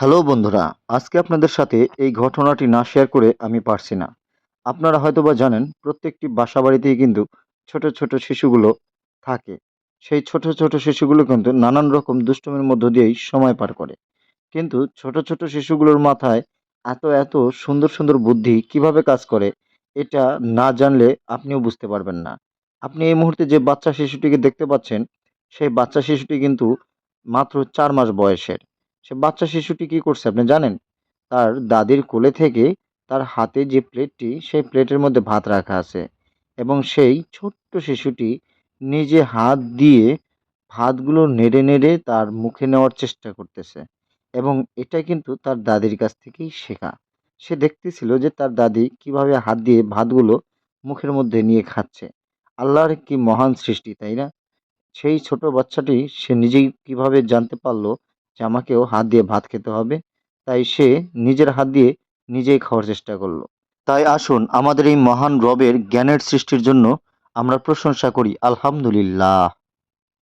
Hello বন্ধুরা, আজকে আপনাদের সাথে এই ঘটনাটি না শেয়ার করে আমি পারছি না। আপনারা হয়তোবা জানেন প্রত্যেকটি বাসাবাড়িতেই কিন্তু ছোট, ছোট শিশুগুলো থাকে। সেই ছোট, ছোট শিশুগুলো কিন্তু নানান রকম দুষ্টুমির মধ্য দিয়েই সময় পার করে। কিন্তু ছোট, ছোট শিশুগুলোর মাথায় এত সুন্দর, সুন্দর বুদ্ধি কিভাবে কাজ করে এটা না জানলে আপনিও বুঝতে পারবেন না। আপনি এই মুহূর্তে যে বাচ্চা শিশুটিকে দেখতে পাচ্ছেন, সেই বাচ্চা শিশুটি কিন্তু মাত্র ৪ মাস বয়সের। সে বাচ্চা শিশুটি কি করছে আপনি জানেন? তার দাদির কোলে থেকে তার হাতে যে প্লেটটি, সেই প্লেটের মধ্যে ভাত রাখা আছে এবং সেই ছোট্ট শিশুটি নিজে হাত দিয়ে ভাতগুলো নেড়ে, নেড়ে তার মুখে নেওয়ার চেষ্টা করতেছে এবং এটা কিন্তু তার দাদির কাছ থেকেই শেখা। সে দেখতেছিল যে তার দাদি কিভাবে হাত দিয়ে ভাতগুলো মুখের মধ্যে নিয়ে খাচ্ছে। আল্লাহর কি মহান সৃষ্টি, তাই না? সেই ছোট বাচ্চাটি সে নিজেই কিভাবে জানতে পারল যে আমাকেও হাত দিয়ে ভাত খেতে হবে। তাই সে নিজের হাত দিয়ে নিজেই খাওয়ার চেষ্টা করল। তাই আসুন আমাদের এই মহান রবের জ্ঞানের সৃষ্টির জন্য আমরা প্রশংসা করি আলহামদুলিল্লাহ।